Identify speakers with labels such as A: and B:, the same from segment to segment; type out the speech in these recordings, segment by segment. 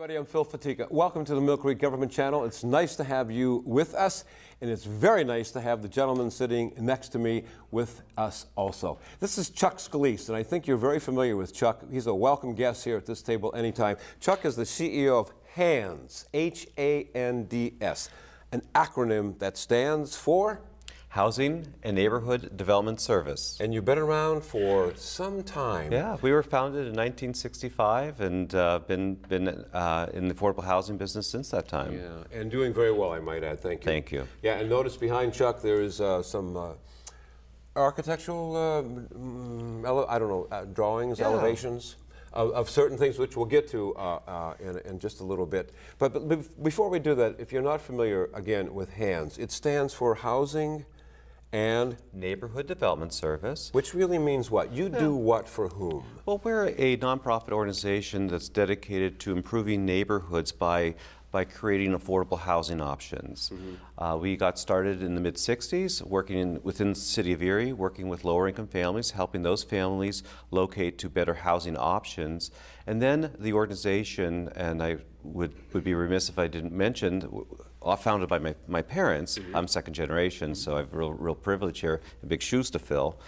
A: everybody, I'm Phil Fatica. Welcome to the Millcreek Government Channel. It's nice to have you with us, and it's very nice to have the gentleman sitting next to me with us also. This is Chuck Scalise, and I think you're very familiar with Chuck. He's a welcome guest here at this table anytime. Chuck is the CEO of HANDS, H-A-N-D-S, an acronym that stands for?
B: Housing and Neighborhood Development Service.
A: And you've been around for some time.
B: Yeah, we were founded in 1965 and been in the affordable housing business since that time.
A: Yeah, and doing very well, I might add. Thank you.
B: Thank you.
A: Yeah, and notice behind Chuck there is some architectural, drawings,
B: Yeah.
A: elevations of certain things, which we'll get to in just a little bit. But before we do that, if you're not familiar, again, with HANDS, it stands for Housing and
B: Neighborhood Development Service.
A: Which really means what? You do what for whom?
B: Well, we're a nonprofit organization that's dedicated to improving neighborhoods by creating affordable housing options. We got started in the mid-60s, working within the city of Erie, working with lower-income families, helping those families locate to better housing options. And then the organization, and I would be remiss if I didn't mention, founded by my parents. I'm second generation, so I have real privilege here, and big shoes to fill.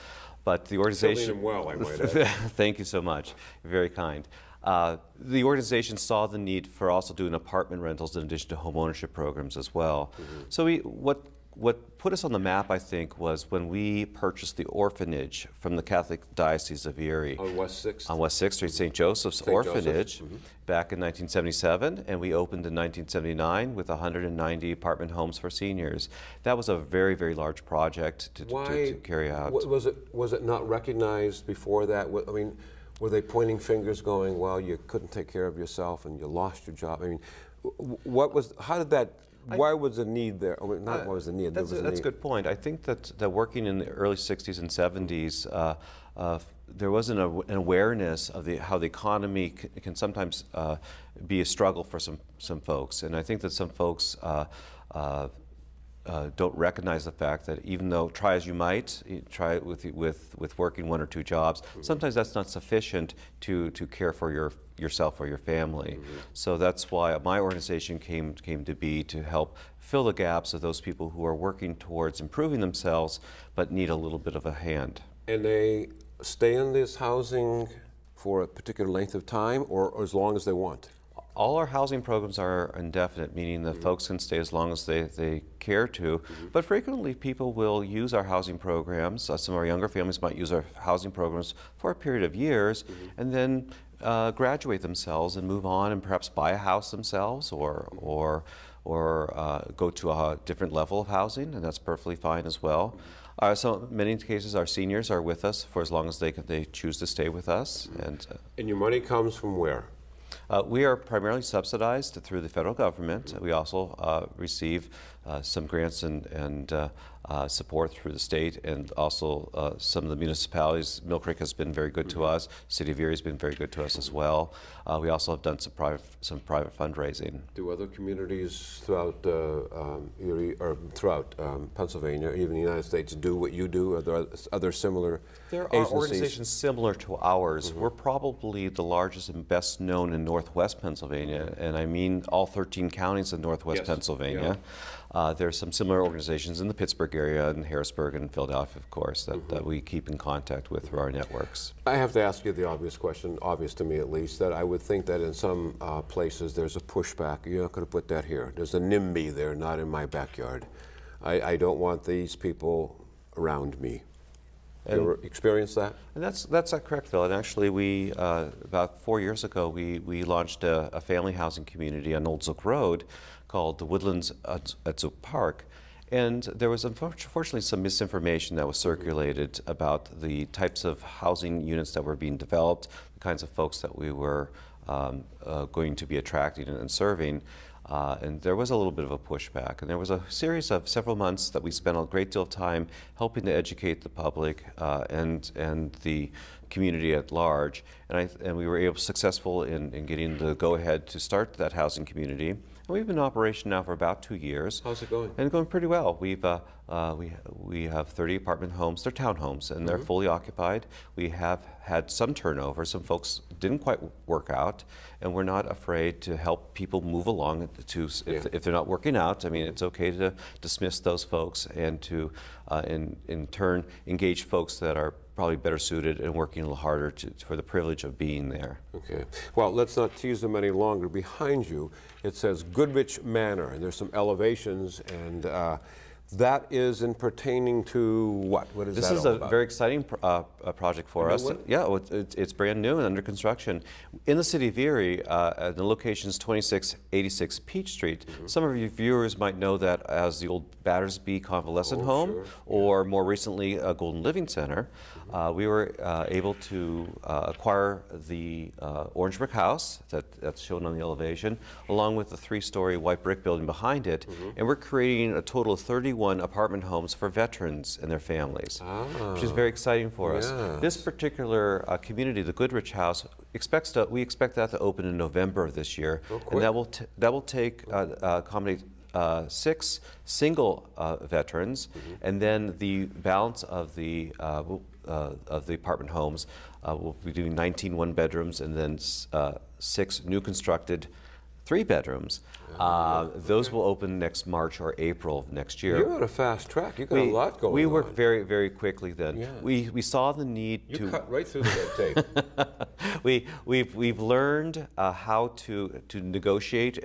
B: But the organization...
A: Filling them well, I might add.
B: Thank you so much. You're very kind. The organization saw the need for also doing apartment rentals in addition to home ownership programs as well. So what put us on the map, I think, was when we purchased the orphanage from the Catholic Diocese of Erie.
A: On West 6th?
B: On West 6th Street, St. Joseph's Orphanage, back in 1977, and we opened in 1979 with 190 apartment homes for seniors. That was a very, very large project to carry out.
A: Was it not recognized before that? I mean, were they pointing fingers going, well, you couldn't take care of yourself and you lost your job? I mean, why was the need there? I mean, not what was the need,
B: that's a good point. I think that working in the early 60s and 70s, there wasn't an awareness of how the economy can sometimes be a struggle for some folks. And I think that some folks don't recognize the fact that even though try as you might, try it with working one or two jobs, sometimes that's not sufficient to care for yourself or your family. So that's why my organization came to be, to help fill the gaps of those people who are working towards improving themselves but need a little bit of a hand.
A: And they stay in this housing for a particular length of time or as long as they want?
B: All our housing programs are indefinite, meaning that folks can stay as long as they care to. But frequently people will use our housing programs. Some of our younger families might use our housing programs for a period of years and then graduate themselves and move on and perhaps buy a house themselves or go to a different level of housing, and that's perfectly fine as well. So many cases our seniors are with us for as long as they choose to stay with us. And
A: your money comes from where?
B: We are primarily subsidized through the federal government. We also receive some grants and support through the state, and also some of the municipalities. Millcreek has been very good to us. City of Erie has been very good to us as well. We also have done some private fundraising.
A: Do other communities throughout Erie or throughout Pennsylvania, even the United States, do what you do? Are there other similar
B: There are organizations similar to ours. We're probably the largest and best known in Northwest Pennsylvania, and I mean all 13 counties of Northwest Pennsylvania. There are some similar organizations in the Pittsburgh area and Harrisburg and Philadelphia, of course, that we keep in contact with through our networks.
A: I have to ask you the obvious question, obvious to me at least, that I would think that in some places there's a pushback. You're not going to put that here. There's a NIMBY there, not in my backyard. I don't want these people around me. You ever experienced that?
B: And that's correct, Phil. And actually, we about 4 years ago, we launched a family housing community on Old Zook Road called the Woodlands at Zook Park. And there was unfortunately some misinformation that was circulated about the types of housing units that were being developed, the kinds of folks that we were going to be attracting and serving. And there was a little bit of a pushback, and there was a series of several months that we spent a great deal of time helping to educate the public and the community at large, and we were successful in getting the go-ahead to start that housing community. And we've been in operation now for about 2 years.
A: How's it going?
B: And going pretty well. We have 30 apartment homes. They're townhomes, and they're fully occupied. We have had some turnover. Some folks didn't quite work out, and we're not afraid to help people move along. If they're not working out, I mean, it's okay to dismiss those folks and to, in turn, engage folks that are probably better suited and working a little harder for the privilege of being there.
A: Okay. Well, let's not tease them any longer. Behind you, it says Goodrich Manor, and there's some elevations, and that is in pertaining to what? What is that all about?
B: This is a very exciting project for us. Yeah, it's brand new and under construction. In the city of Erie, the location is 2686 Peach Street. Some of your viewers might know that as the old Battersby Convalescent Home, or more recently, Golden Living Center. We were able to acquire the orange brick house that's shown on the elevation, along with the 3-story white brick building behind it, and we're creating a total of 31 apartment homes for veterans and their families, which is very exciting for us. This particular community, the Goodrich House, we expect that to open in November of this year, and that will accommodate 6 single veterans, and then the balance of the apartment homes will be doing 19 one-bedrooms and then 6 new constructed 3-bedrooms. Those will open next March or April of next year.
A: You're on a fast track. You've got a lot going on.
B: We worked very, very quickly then.
A: Yeah.
B: We saw the need
A: to...
B: You
A: cut right through the red tape.
B: We've learned how to negotiate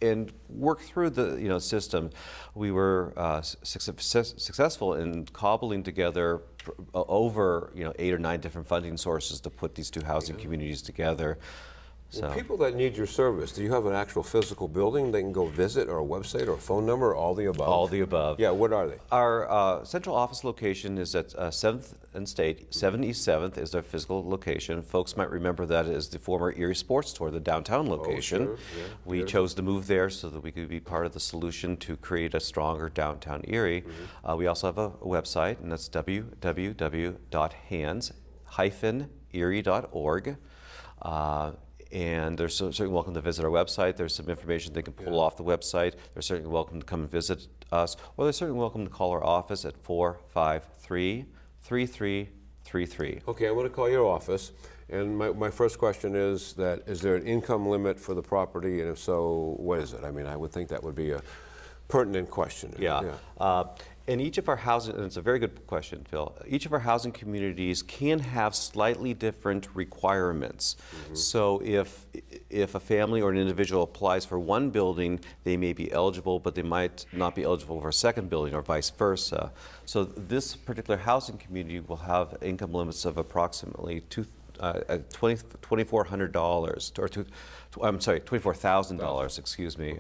B: and work through the system. We were successful in cobbling together over 8 or 9 different funding sources to put these 2 housing communities together.
A: Well, people that need your service, do you have an actual physical building they can go visit, or a website, or a phone number, or all the above?
B: All the above.
A: Yeah, what are they?
B: Our central office location is at 7th and State. 7 East 7th is our physical location. Folks might remember that as the former Erie Sports Store, the downtown location.
A: Oh, sure. Yeah,
B: we chose to move there so that we could be part of the solution to create a stronger downtown Erie. We also have a website, and that's www.hands-erie.org. And they're certainly welcome to visit our website. There's some information they can pull off the website. They're certainly welcome to come and visit us, or they're certainly welcome to call our office at 453-3333.
A: Okay, I'm going to call your office, and my first question is is there an income limit for the property, and if so, what is it? I mean, I would think that would be a pertinent question.
B: Yeah. And each of our housing, and it's a very good question, Phil, each of our housing communities can have slightly different requirements. So if a family or an individual applies for one building, they may be eligible, but they might not be eligible for a second building, or vice versa. So this particular housing community will have income limits of approximately $2,400, or $24,000, excuse me,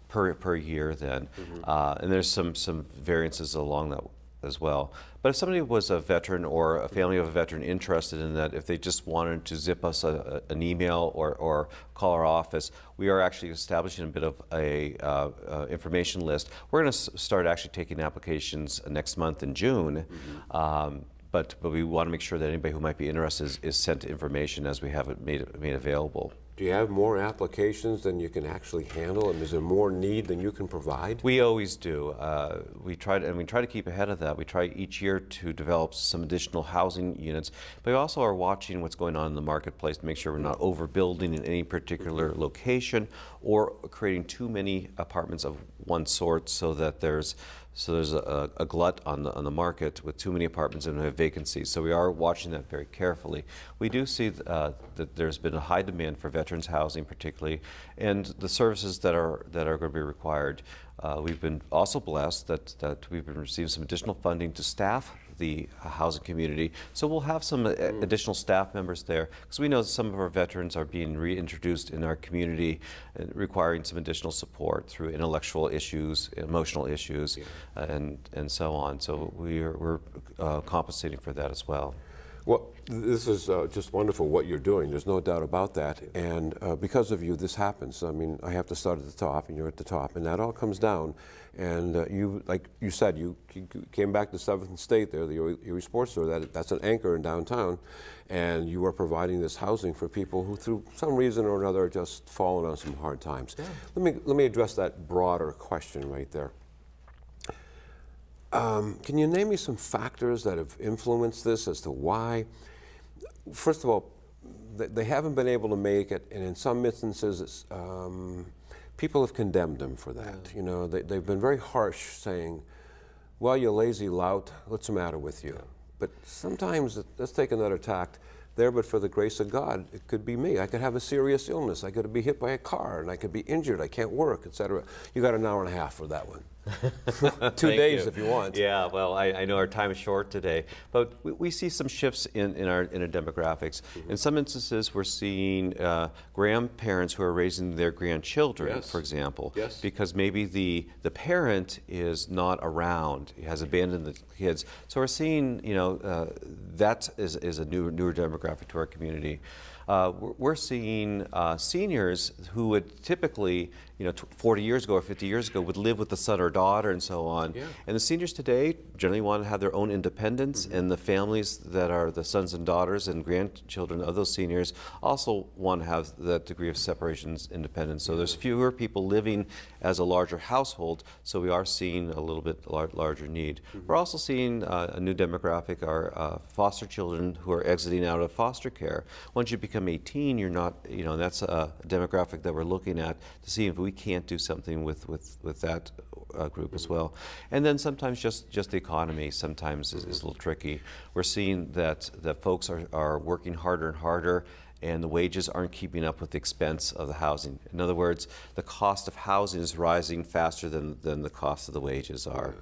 B: per year then. And there's some variances along that as well. But if somebody was a veteran or a family of a veteran interested in that, if they just wanted to zip us an email or call our office, we are actually establishing a bit of a information list. We're going to start actually taking applications next month in June. But we want to make sure that anybody who might be interested is sent information as we have it made available.
A: Do you have more applications than you can actually handle, and is there more need than you can provide?
B: We always do. We try to keep ahead of that. We try each year to develop some additional housing units, but we also are watching what's going on in the marketplace to make sure we're not overbuilding in any particular location or creating too many apartments of one sort, so that there's a glut on the market with too many apartments and we have vacancies. So we are watching that very carefully. We do see that there's been a high demand for veterans housing, particularly, and the services that are going to be required. We've been also blessed that we've been receiving some additional funding to staff the housing community. So we'll have some additional staff members there, because we know some of our veterans are being reintroduced in our community and requiring some additional support through intellectual issues, emotional issues, and so on. So we're compensating for that as well.
A: Well, this is just wonderful what you're doing. There's no doubt about that. And because of you, this happens. I mean, I have to start at the top, and you're at the top, and that all comes down. And you, like you said, you came back to 7th State there, the Erie Sports Store. That's an anchor in downtown, and you are providing this housing for people who, through some reason or another, are just fallen on some hard times. Yeah. Let me address that broader question right there. Can you name me some factors that have influenced this as to why? First of all, they haven't been able to make it, and in some instances, people have condemned them for that. You know, they've been very harsh, saying, "Well, you lazy lout, what's the matter with you?" But sometimes, let's take another tact. There, but for the grace of God, it could be me. I could have a serious illness. I could be hit by a car, and I could be injured. I can't work, etc. You got an hour and a half for that one. 2 days if you want.
B: Yeah, well, I know our time is short today, but we see some shifts in our demographics. In some instances, we're seeing grandparents who are raising their grandchildren, for example, because maybe the parent is not around, he has abandoned the kids. So we're seeing, you know, that is a newer demographic to our community. We're seeing seniors who would typically, you know, 40 years ago or 50 years ago would live with the son or daughter and so on. And the seniors today generally want to have their own independence, and the families that are the sons and daughters and grandchildren of those seniors also want to have that degree of separation independence. So there's fewer people living as a larger household, so we are seeing a little bit larger need. We're also seeing a new demographic, our foster children who are exiting out of foster care. Once you become 18, you're not, you know, that's a demographic that we're looking at to see if we can't do something with that group as well. And then sometimes just the economy sometimes is a little tricky. We're seeing that folks are working harder and harder, and the wages aren't keeping up with the expense of the housing. In other words, the cost of housing is rising faster than the cost of the wages are.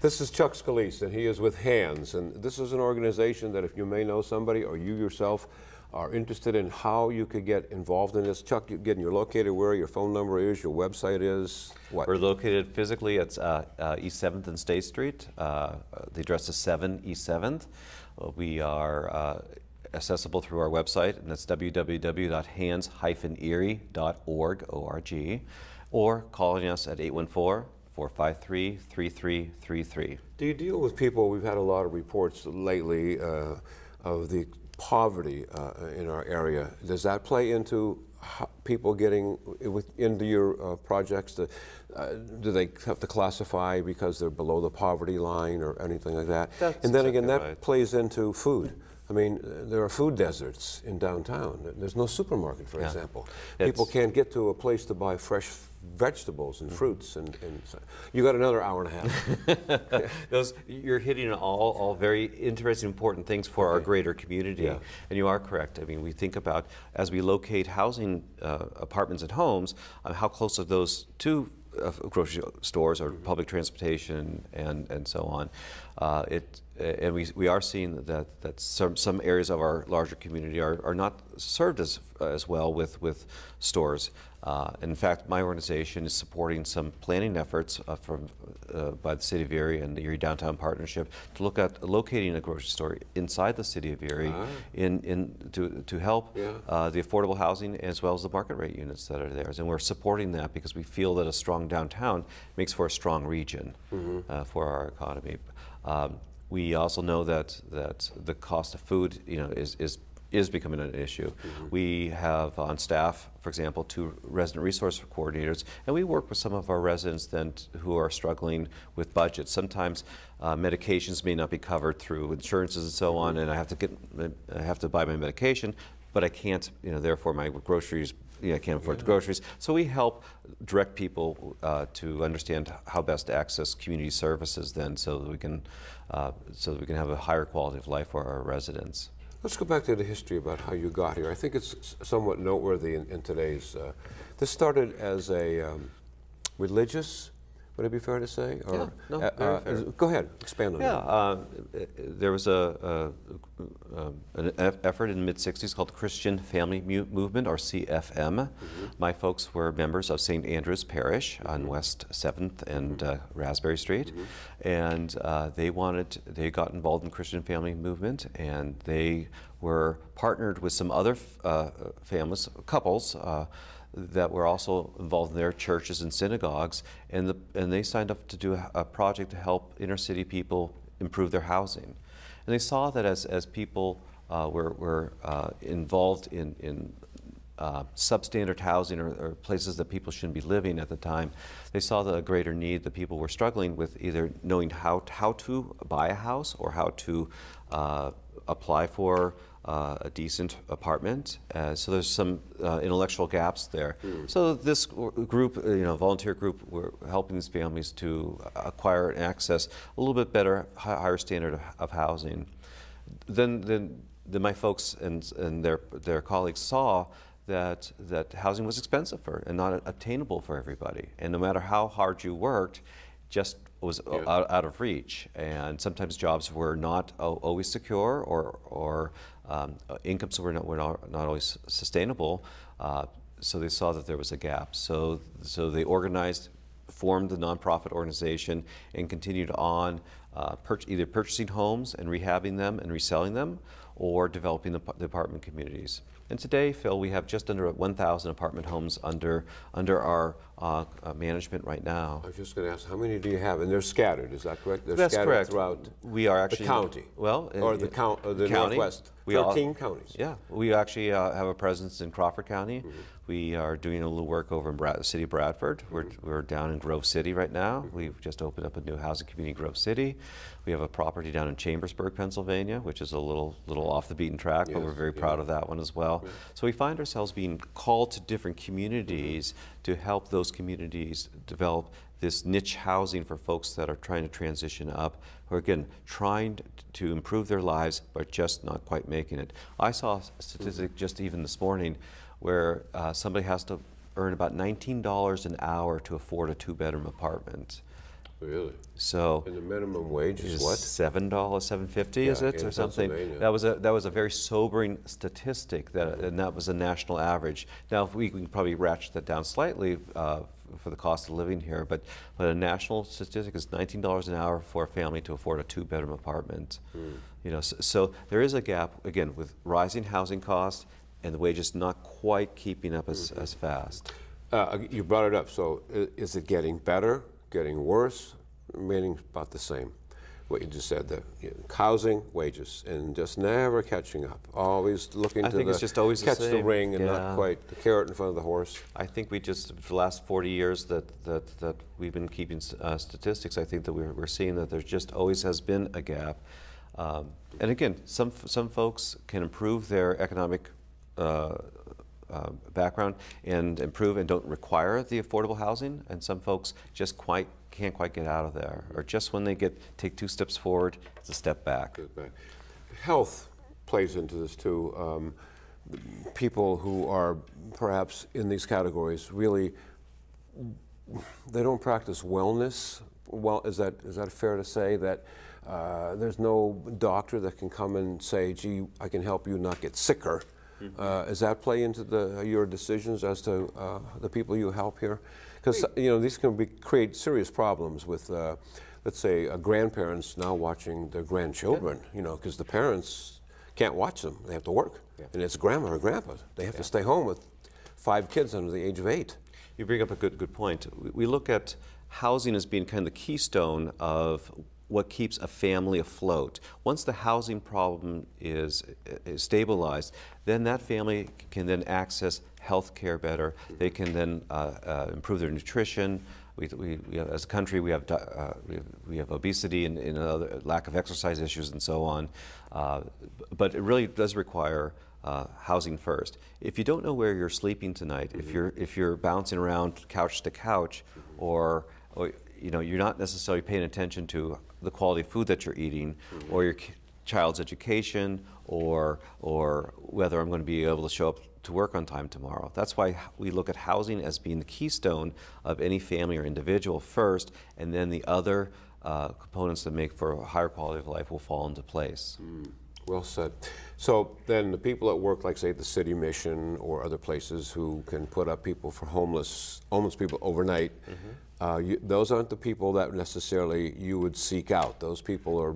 A: This is Chuck Scalise, and he is with Hands, and this is an organization that if you may know somebody or you yourself are interested in how you could get involved in this. Chuck, you're located where your phone number is, your website is, what?
B: We're located physically at East 7th and State Street. The address is 7 East 7th. We are accessible through our website, and that's www.hands-erie.org, O-R-G, or calling us at 814-453-3333.
A: Do you deal with people, we've had a lot of reports lately of the poverty in our area. Does that play into people getting into your projects? Do they have to classify because they're below the poverty line or anything like that?
B: That's
A: and then
B: exactly
A: again, that
B: right.
A: plays into food. I mean, there are food deserts in downtown. There's no supermarket, for example. People can't get to a place to buy fresh vegetables and fruits, and so you got another hour and a half.
B: You're hitting all very interesting, important things for our greater community, and you are correct. I mean, we think about as we locate housing apartments and homes, how close are those to grocery stores or public transportation and so on. And we are seeing that some areas of our larger community are not served as well with stores. In fact, my organization is supporting some planning efforts by the City of Erie and the Erie Downtown Partnership to look at locating a grocery store inside the City of Erie to help the affordable housing as well as the market rate units that are there. And we're supporting that because we feel that a strong downtown makes for a strong region for our economy. We also know that the cost of food, you know, is becoming an issue. We have on staff, for example, 2 resident resource coordinators, and we work with some of our residents then who are struggling with budgets. Sometimes medications may not be covered through insurances and so on, and I have to buy my medication, but I can't, you know, therefore my groceries, I can't afford the groceries. So we help direct people to understand how best to access community services then, so that we can have a higher quality of life for our residents.
A: Let's go back to the history about how you got here. I think it's somewhat noteworthy in today's. This started as a religious, would it be fair to say? Or,
B: no, very fair.
A: Go ahead, expand on that.
B: There was an effort in the mid-'60s called the Christian Family Movement, or CFM. My folks were members of St. Andrew's Parish on West 7th and Raspberry Street, and they got involved in the Christian Family Movement, and they were partnered with some other families, couples, that were also involved in their churches and synagogues, and they signed up to do a project to help inner city people improve their housing. And they saw that as people were involved in substandard housing or places that people shouldn't be living at the time. They saw the greater need that people were struggling with either knowing how to buy a house or how to apply for a decent apartment. So there's some intellectual gaps there. So this group, volunteer group, we're helping these families to acquire and access a little bit better, higher standard of housing. Then my folks and their colleagues saw that housing was expensive and not attainable for everybody. And no matter how hard you worked, just was out of reach. And sometimes jobs were not always secure, or incomes were not always sustainable. So they saw that there was a gap. So they organized, formed the nonprofit organization, and continued on either purchasing homes and rehabbing them and reselling them, or developing the apartment communities. And today, Phil, we have just under 1,000 apartment homes under our management right now.
A: I was just going to ask, how many do you have? And they're scattered, is that correct? They're
B: That's
A: scattered
B: correct.
A: Throughout
B: we are actually
A: the county.
B: Or
A: the
B: county.
A: Northwest. 13 counties.
B: Yeah, we actually have a presence in Crawford County. We are doing a little work over in the city of Bradford. We're down in Grove City right now. We've just opened up a new housing community in Grove City. We have a property down in Chambersburg, Pennsylvania, which is a little off the beaten track, but we're very proud of that one as well. So we find ourselves being called to different communities to help those communities develop this niche housing for folks that are trying to transition up, who are, again, trying to improve their lives, but just not quite making it. I saw a statistic just even this morning where somebody has to earn about $19 an hour to afford a two-bedroom apartment.
A: Really?
B: So,
A: and the minimum wage is what?
B: $7.50, is it, or something? That was a very sobering statistic, and that was a national average. Now, we can probably ratchet that down slightly for the cost of living here, but a national statistic is $19 an hour for a family to afford a two-bedroom apartment. So there is a gap, again, with rising housing costs and the wages not quite keeping up as fast.
A: You brought it up. So is it getting better, getting worse, remaining about the same? What you just said, the housing, wages, and just never catching up. Always looking to
B: it's just always
A: catch the ring and
B: yeah.
A: not quite the carrot in front of the horse.
B: I think we just, for the last 40 years that we've been keeping statistics, I think that we're seeing that there just always has been a gap. And again, some folks can improve their economic background and improve and don't require the affordable housing, and some folks just can't quite get out of there, or just when they take two steps forward, it's a step back.
A: Health plays into this too. People who are perhaps in these categories really, they don't practice wellness. Well, is that fair to say that there's no doctor that can come and say, gee, I can help you not get sicker? Does that play into your decisions as to the people you help here? Because these can create serious problems with, let's say, grandparents now watching their grandchildren. Because the parents can't watch them; they have to work, and it's grandma or grandpa. They have to stay home with 5 kids under the age of 8.
B: You bring up a good point. We look at housing as being kind of the keystone of what keeps a family afloat. Once the housing problem is stabilized, then that family can then access health care better. They can then improve their nutrition. We as a country, we have obesity and other lack of exercise issues and so on. But it really does require housing first. If you don't know where you're sleeping tonight, if you're bouncing around couch to couch, or you're not necessarily paying attention to the quality of food that you're eating, or your child's education, or whether I'm going to be able to show up to work on time tomorrow. That's why we look at housing as being the keystone of any family or individual first, and then the other components that make for a higher quality of life will fall into place.
A: Well said. So then the people at work, like say the City Mission or other places who can put up people for homeless people overnight, those aren't the people that necessarily you would seek out. Those people are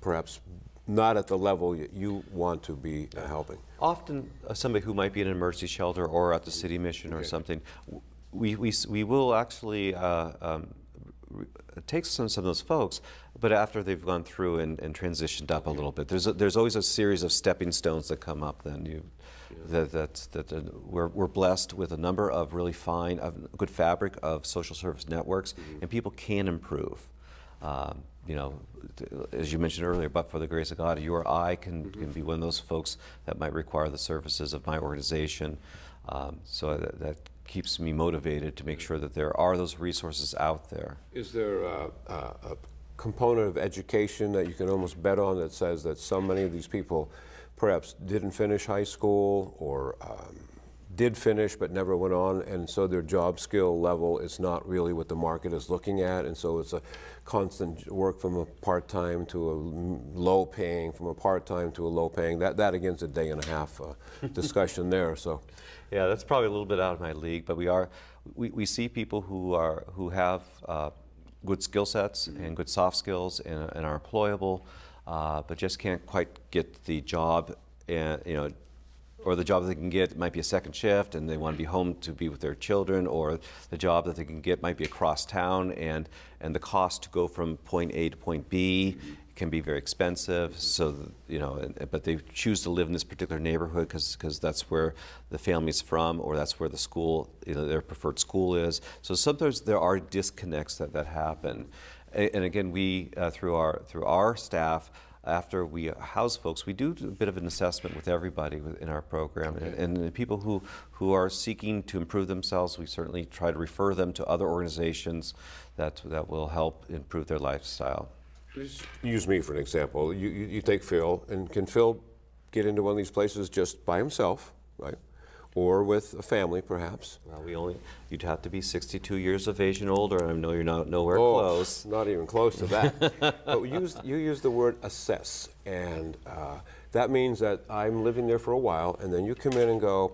A: perhaps not at the level you want to be helping.
B: Often somebody who might be in an emergency shelter or at the City Mission or something, we will actually take some of those folks, but after they've gone through and transitioned up a little bit. There's always a series of stepping stones that come up then. We're blessed with a number of really fine, good fabric of social service networks, and people can improve. You know, as you mentioned earlier, but for the grace of God, you or I can be one of those folks that might require the services of my organization. So that keeps me motivated to make sure that there are those resources out there.
A: Is there a component of education that you can almost bet on that says that so many of these people perhaps didn't finish high school or did finish but never went on, and so their job skill level is not really what the market is looking at, and so it's a constant work from a part-time to a low-paying, from a part-time to a low-paying. That again is a day and a half discussion there. So,
B: yeah, that's probably a little bit out of my league, but we see people who have good skill sets and good soft skills and are employable, but just can't quite get the job, and you know, or the job that they can get might be a second shift and they want to be home to be with their children, or the job that they can get might be across town, and the cost to go from point A to point B can be very expensive. So, you know, but they choose to live in this particular neighborhood because that's where the family's from, or that's where the school, you know, their preferred school is. So sometimes there are disconnects that happen. And again, we, through our staff, after we house folks, we do a bit of an assessment with everybody in our program. Okay. And the people who are seeking to improve themselves, we certainly try to refer them to other organizations that will help improve their lifestyle.
A: Please use me for an example. You take Phil, and can Phil get into one of these places just by himself, right? Or with a family, perhaps?
B: Well, you'd have to be 62 years of age and older, and I know you're nowhere close.
A: Not even close to that. But you use the word assess, and that means that I'm living there for a while, and then you come in and go,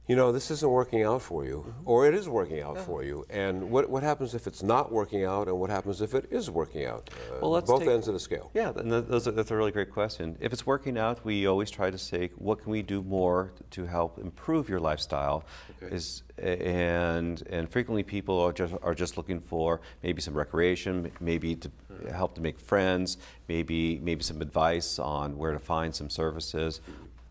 A: you know, this isn't working out for you, or it is working out for you. And what happens if it's not working out, and what happens if it is working out?
B: Well, let's
A: both ends of the scale.
B: Yeah, and that's a really great question. If it's working out, we always try to say, what can we do more to help improve your lifestyle? Okay. And frequently people are just looking for maybe some recreation, maybe to help to make friends, maybe some advice on where to find some services.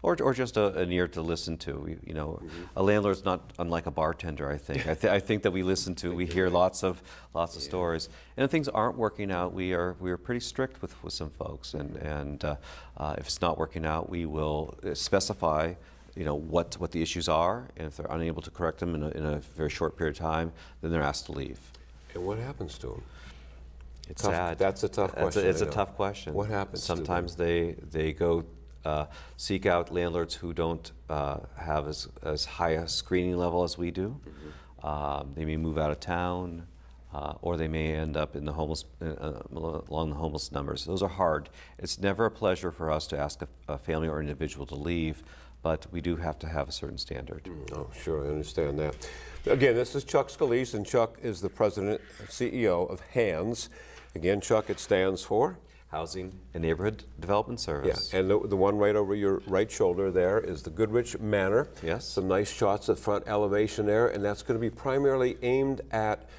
B: Or just an ear to listen to. You know, a landlord's not unlike a bartender. I think. I think that we listen to. We hear lots of stories. And if things aren't working out, we are pretty strict with some folks. And if it's not working out, we will specify, you know, what the issues are. And if they're unable to correct them in a very short period of time, then they're asked to leave.
A: And what happens to them?
B: It's sad.
A: That's a tough question.
B: It's a tough question.
A: What happens?
B: Sometimes they go. Seek out landlords who don't have as high a screening level as we do. They may move out of town, or they may end up in the homeless along the homeless numbers. Those are hard. It's never a pleasure for us to ask a family or individual to leave, but we do have to have a certain standard.
A: Oh, sure, I understand that. Again, this is Chuck Scalise, and Chuck is the president and CEO of HANDS. Again, Chuck, it stands for?
B: Housing and Neighborhood Development Service.
A: Yeah, and the one right over your right shoulder there is the Goodrich Manor.
B: Yes.
A: Some nice shots at front elevation there, and that's going to be primarily aimed at,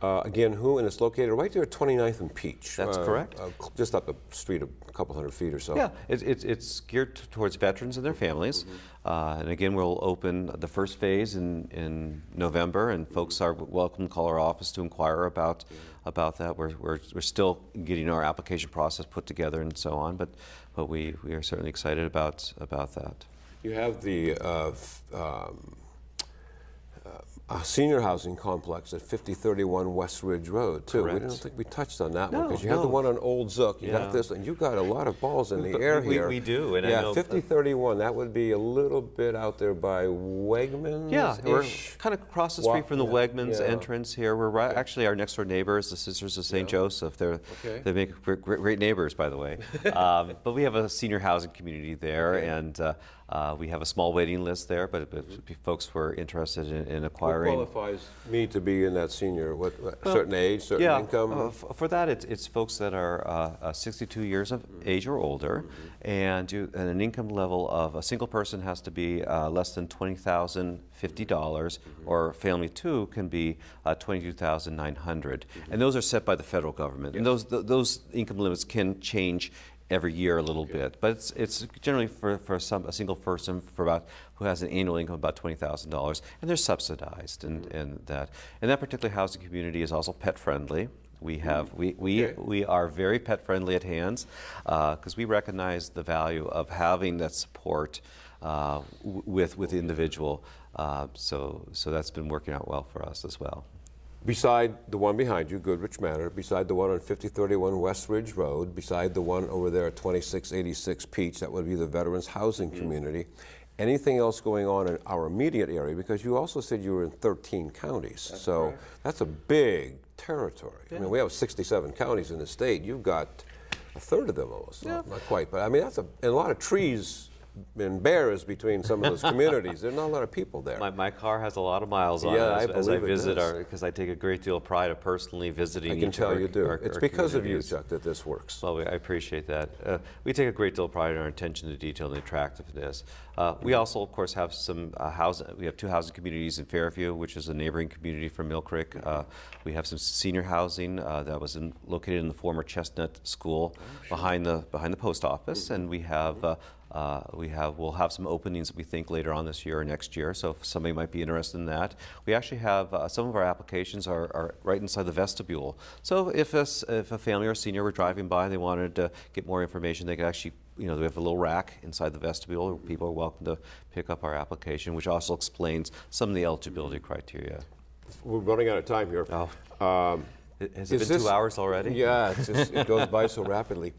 A: again, who? And it's located right there at 29th and Peach.
B: That's correct.
A: Just up the street a couple hundred feet or so.
B: Yeah, it's geared towards veterans and their families. And again, we'll open the first phase in November, and folks are welcome to call our office to inquire about that. We're still getting our application process put together and so on, but we are certainly excited about that.
A: You have the senior housing complex at 5031 West Ridge Road, too.
B: Correct.
A: We don't think we touched on that one,
B: No,
A: because you have the one on Old Zook, you got this, and you got a lot of balls in the air here.
B: We do. And
A: yeah,
B: I know
A: 5031, that would be a little bit out there by Wegmans.
B: Yeah, we're kind of across the street from the Wegmans
A: yeah.
B: entrance here. We're right, actually, our next door neighbors, the Sisters of St. Joseph. They make great neighbors, by the way. But we have a senior housing community there, and we have a small waiting list there, but folks were interested in acquiring.
A: What qualifies me to be in that senior? What certain age, certain income?
B: For that, it's folks that are 62 years of age or older, and an income level of a single person has to be less than $20,050, or family two can be $22,900, and those are set by the federal government. And those income limits can change every year a little bit, but it's generally for a single person who has an annual income of about $20,000, and they're subsidized, and that particular housing community is also pet friendly. We are very pet friendly at Hands because we recognize the value of having that support with the individual. So that's been working out well for us as well.
A: Beside the one behind you, Goodrich Manor, beside the one on 5031 West Ridge Road, beside the one over there at 2686 Peach, that would be the Veterans Housing Community. Anything else going on in our immediate area? Because you also said you were in 13 counties. So that's a big territory. Yeah. I mean, we have 67 counties in the state. You've got a third of them almost. Yeah. Not quite, but I mean, that's a lot of trees and bears between some of those communities. There's not a lot of people there.
B: My car has a lot of miles on it as I visit because I take a great deal of pride of personally visiting.
A: I can tell you do. It's because of you, Chuck, that this works.
B: Well, I appreciate that. We take a great deal of pride in our attention to detail and attractiveness. We also, of course, have some housing. We have 2 housing communities in Fairview, which is a neighboring community from Millcreek. We have some senior housing that was located in the former Chestnut School behind the post office, and we have. We'll have some openings we think later on this year or next year, so if somebody might be interested in that. We actually have some of our applications are right inside the vestibule. So if a family or a senior were driving by and they wanted to get more information, they could actually, we have a little rack inside the vestibule. People are welcome to pick up our application, which also explains some of the eligibility criteria.
A: We're running out of time here.
B: Oh. Has it been 2 hours already?
A: Yeah, it goes by so rapidly.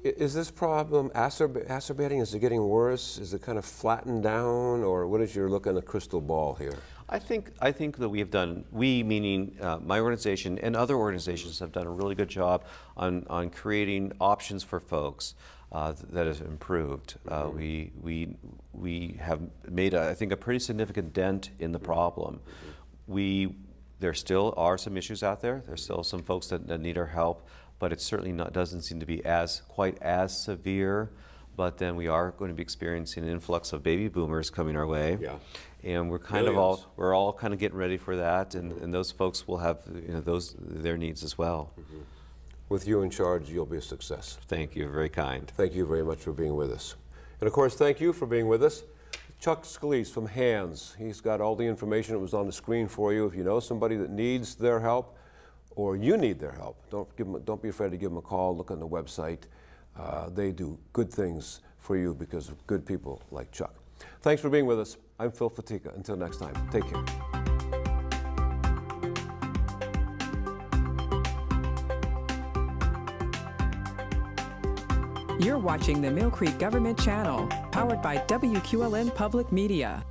A: Is this problem acerbating? Is it getting worse? Is it kind of flattened down, or what is your look on the crystal ball here?
B: I think that we have done, we meaning my organization and other organizations have done a really good job on creating options for folks that has improved. We have made, I think, a pretty significant dent in the problem. There still are some issues out there. There's still some folks that need our help, but it certainly doesn't seem to be quite as severe. But then we are going to be experiencing an influx of baby boomers coming our way, and we're all kind of getting ready for that, and those folks will have their needs as well.
A: With you in charge, you'll be a success.
B: Thank you, very kind.
A: Thank you very much for being with us, and of course, thank you for being with us. Chuck Scalise from Hands. He's got all the information that was on the screen for you. If you know somebody that needs their help, or you need their help, don't be afraid to give them a call. Look on the website. They do good things for you because of good people like Chuck. Thanks for being with us. I'm Phil Fatica. Until next time, take care.
C: You're watching the Millcreek Government Channel, powered by WQLN Public Media.